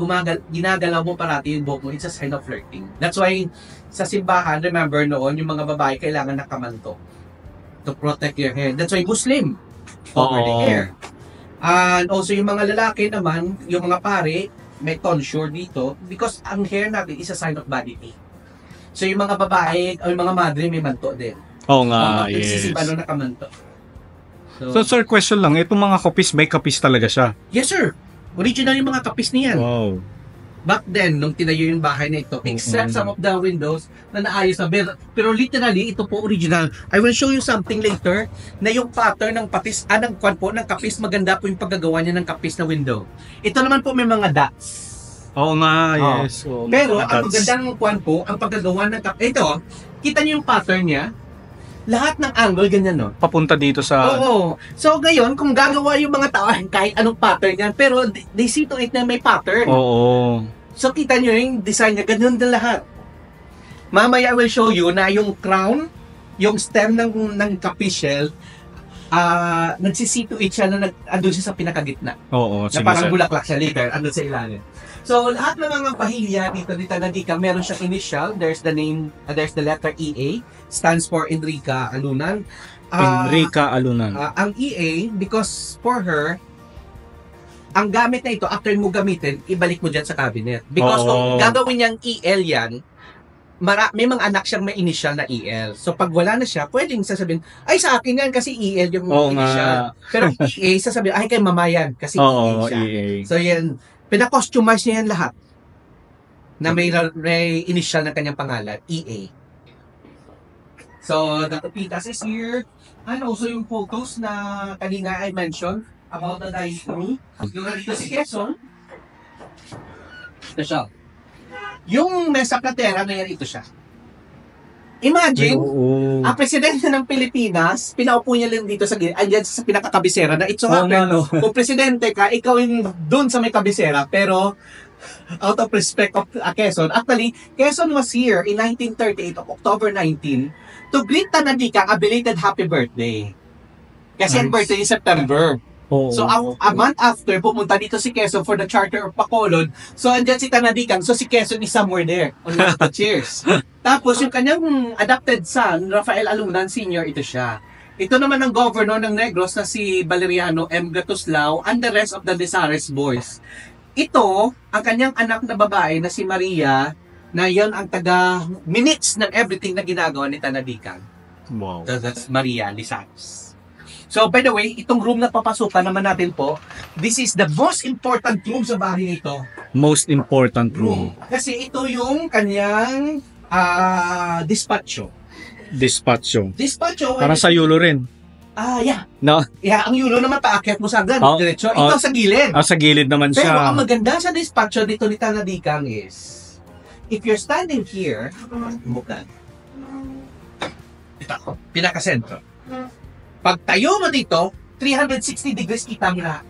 ginagalaw mo parati yung buhok mo, it's a sign of flirting. That's why sa simbahan, remember noon, yung mga babae kailangan nakamanto to protect your hair. That's why Muslim over the Oo. hair. And also yung mga lalaki naman, yung mga pare, may tonsure dito because ang hair natin is a sign of vanity. So yung mga babae o yung mga madre may manto din. Oo nga, yes. Nagsisipa nung nakamanto. So sir, question lang, itong mga kapis, may kapis talaga siya? Yes sir. Original yung mga kapis niyan. Wow. Back then, nung tinayo yung bahay na ito, except some of the windows na naayos na. Pero literally, ito po original. I will show you something later na yung pattern ng kapis, ng kapis, maganda po yung paggagawa niya ng kapis na window. Ito naman po may mga dots. Oo nga, Oo. yes. Oo, Pero mga ang dots. magandang kwan po, ang paggagawa ng kapis, ito, kita niyo yung pattern niya, lahat ng angle ganyan, no? Papunta dito sa... Oo. So ngayon, kung gagawa yung mga tao, kahit anong pattern yan, pero they see to it na may pattern. Oo. So kita nyo yung design niya, ganun din lahat. Mamaya I will show you na yung crown, yung stem ng kapis shell, nagsisituate siya na andun siya sa pinakagitna. Oo, Na sige parang sir. bulaklak siya later, andun sa ilalim. So lahat ng mga pahilya dito Tanandika, meron siyang initial. There's the name, there's the letter EA, stands for Enrica Alunan. Enrica Alunan. Ang EA, because for her, ang gamit na ito, after mo gamitin, ibalik mo dyan sa cabinet. Because kung gagawin niyang EL yan, may mga anak siyang may initial na EL. So pag wala na siya, pwedeng sasabihin, ay sa akin yan kasi EL yung Oo initial. nga. Pero EA, sasabihin, ay kay mamayan kasi EA Oo, siya. EA. So yan, pinakostumize niya yan lahat na may initial na kanyang pangalan, EA. So, the Pitas is here. And also yung photos na kanina I mentioned about the dining room. Yung dito si Quezon. Ito siya. Yung mesa platera na yan, ito siya. Imagine, Oo. ang presidente ng Pilipinas, pinaupo niya lang dito sa andyan sa pinakakabisera na ito nga, Oo nga, no? kung presidente ka, ikaw yung doon sa may kabisera, pero out of respect of Quezon, actually, Quezon was here in 1938 of October 19 to greet Tanandika a belated happy birthday. Kasi ang Nice. birthday is September. Oo. So, a month after, pumunta dito si Quezon for the charter of Bacolod. So, andyan si Tanadikan. So, si Quezon is somewhere there on one of the chairs. Tapos, yung kanyang adopted son, Rafael Alunan Sr., ito siya. Ito naman ang governor ng Negros na si Valeriano M. Gatuslao and the rest of the Desares boys. Ito, ang kanyang anak na babae na si Maria, na yan ang taga-minutes ng everything na ginagawa ni Tanadikan. Wow. So, that's Maria Lisares. So, by the way, itong room na papasukan naman natin po, this is the most important room sa bahay nito. Most important room. Kasi ito yung kanyang dispatcho. Dispatcho. Dispatcho, Parang sa yulo rin. yeah. No? Yeah, ang yulo naman paakyat mo sa hagdan, Oh, diretso. oh. Ito sa gilid. Sa gilid naman Pero siya. ang maganda sa dispatcho dito ni Tanadikang is, if you're standing here, bukan. Ito, pinakasentro. Pag tayo mo dito, 360 degrees kita mo na.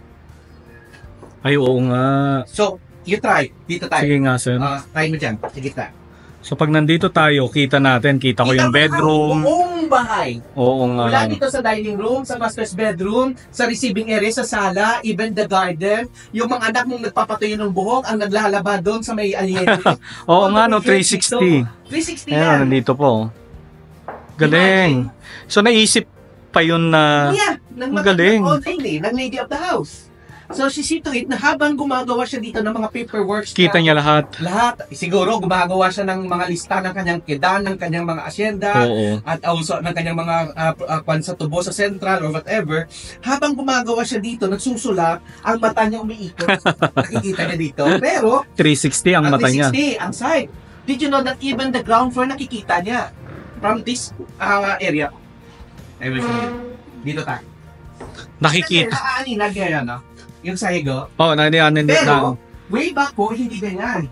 Ay, oo nga. So, you try. Dito tayo. Sige nga, sir. Try mo dyan. Sige ta. So, pag nandito tayo, kita natin. Kita ko yung bedroom. Ang buong bahay. Oo nga. Mula dito sa dining room, sa master's bedroom, sa receiving area, sa sala, even the garden. Yung mga anak mong nagpapatuyo ng buhok, ang naglalaba doon sa may aliente. Oo nga, no, 360. 360 Ayan, yan. nandito po. Galing. So, naisip pa yun na... Yeah, Ang galing. ng lady of the house. So, she see to it na habang gumagawa siya dito ng mga paperwork, Kita niya lahat. lahat, siguro gumagawa siya ng mga lista ng kanyang kidan, ng kanyang mga asyenda, Oo. at also ng kanyang mga kwan sa tubo sa central or whatever. Habang gumagawa siya dito, nagsusulat, ang mata niya umiikot. Nakikita niya dito. Pero, 360 ang mata niya. 360, ang side. Did you know that even the ground floor nakikita niya from this area? I will show you. Dito tayo. Nakikita. Kasi naaninag yan, no? Yung sahigo. Oo, Pero, way back po, hindi ganyan.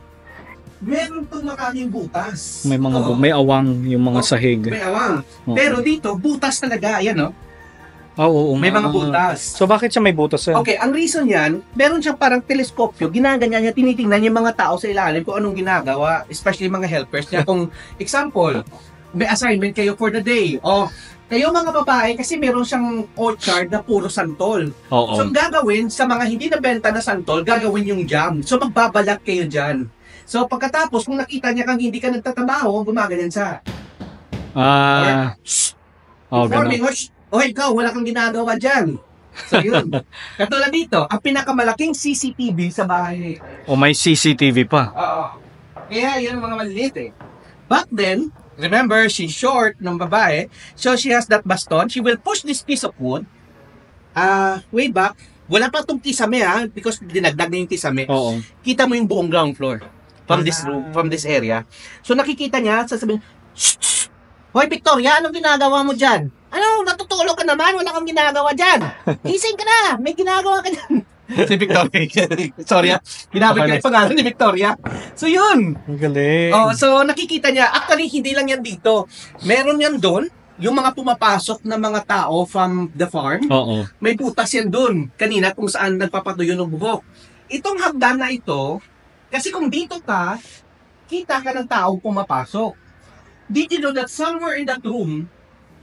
Meron itong makaling butas. may mga Oo. may awang yung mga sahig. May awang. Oo. Pero dito, butas talaga. Ayan, no? Oo May nga. mga butas. So bakit siya may butas yan? Okay, ang reason yan, meron siyang parang teleskopyo, ginaganyan niya, tinitingnan yung mga tao sa ilalim kung anong ginagawa, especially mga helpers niya. Kung example, may assignment kayo for the day, o kayo mga babae, kasi meron siyang orchard na puro santol. Oo. So, ang gagawin sa mga hindi nabenta na santol, gagawin yung jam. So, magbabalat kayo dyan. So, pagkatapos, kung nakita niya kang hindi ka nagtatrabaho, gumaganyan sa Ganun. o ikaw, wala kang ginagawa dyan. So, yun. Katulad dito, ang pinakamalaking CCTV sa bahay. O may CCTV pa. Oo. Kaya, yun ang mga maliliit eh. Back then, remember, she's short ng babae, so she has that baston. She will push this piece of wood. Way back, wala pa itong kisame because dinagdag na yung kisame. Oo. Kita mo yung buong ground floor from this room, from this area. So nakikita niya, sasabihin, shh! Hoy Victoria, anong ginagawa mo dyan? Ano, natutulog ka naman, wala kang ginagawa dyan. Gising ka na, may ginagawa ka dyan. Si Victoria. Sorry ginamit ka yung pangalan ni Victoria. So yun. Ang galing. Oh, so nakikita niya, actually hindi lang yan dito. Meron yan doon, yung mga pumapasok na mga tao from the farm. Oo. May butas yan doon. Kanina kung saan nagpapatuyo ng bubok. Itong hagdan na ito, kasi kung dito ka, kita ka ng taong pumapasok. Did you know that somewhere in that room,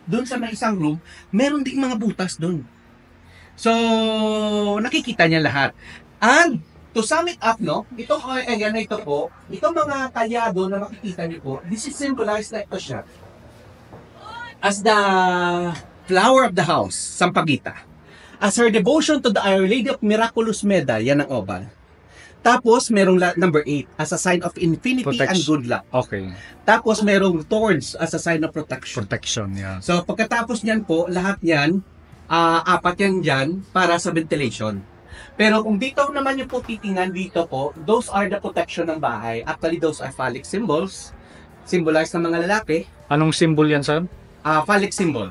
doon sa may isang room, meron ding mga butas doon. So, nakikita niya lahat. And, to sum it up, no, itong area na ito po, itong mga kalyado na makikita niyo po, this is symbolized na ito siya as the flower of the house, Sampaguita. As her devotion to the Our Lady of Miraculous Medal, yan ang oval. Tapos, merong number 8 as a sign of infinity and good luck. Okay. Tapos, merong thorns as a sign of protection. Protection, yeah. So, pagkatapos niyan po, lahat yan, apat yan dyan para sa ventilation. Pero kung dito naman yung po titingnan dito po, those are the protection ng bahay. Actually, those are phallic symbols. Symbolized ng mga lalaki. Anong symbol yan, sir? Phallic symbol.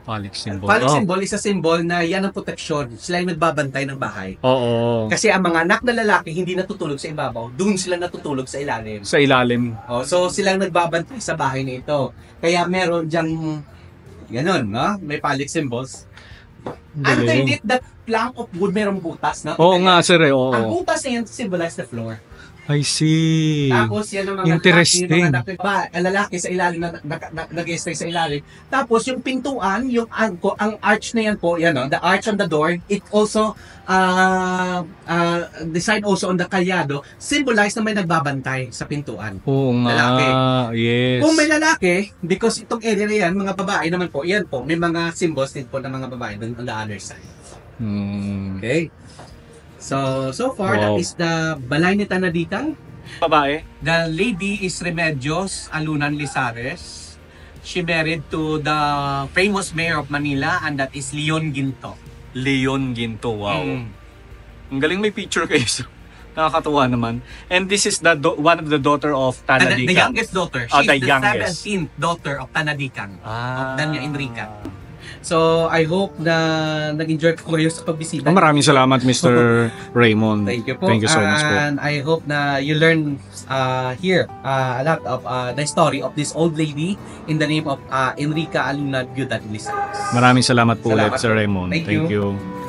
Phallic symbol. Phallic symbol is a symbol na yan ang protection. Sila yung nagbabantay ng bahay. Oo. Kasi ang mga anak na lalaki hindi natutulog sa ibabaw, doon sila natutulog sa ilalim. Sa ilalim. Oh, so sila ang nagbabantay sa bahay na ito. Kaya meron diyang ganun, no? May phallic symbols. Underneath that plank of wood, merong butas, no? Oo nga, sir. Ang Oo. butas na yan symbolize the floor. I see. Tapos yan ang mga Interesting. lalaki, ang lalaki sa ilalim na nag-stay sa ilalim. Tapos yung pintuan, yung ang arch na yan po, yan no, the arch on the door, it also design also on the kalyado, symbolize na may nagbabantay sa pintuan. Oo nga. Lalaki. Yes. Kung may lalaki, because itong area na yan, mga babae naman po, yan po, may mga symbols din po ng mga babae on the other side. Okay. So far, Wow. that is the balay ni Tanadikan. Babae. The lady is Remedios Alunan Lizares. She married to the famous mayor of Manila, and that is Leon Ginto. Leon Ginto. Wow. Mm. Ang galing may picture kayo. Nakakatuwa naman. And this is the one of the daughter of Tanadikan. The youngest daughter. Ah, She's the the youngest. 17th daughter of Tanadikan. Ah. Of Danya Enrica. So, I hope na nag-enjoy po kayo sa pagbisita. Maraming salamat, Mr. Raymond. Thank you po. Thank you so much po. And I hope na you learn here a lot of the story of this old lady in the name of Enrica Aluna Viuda de Lizares. Maraming salamat po ulit, Salamat Sir po. Raymond. Thank Thank you. you.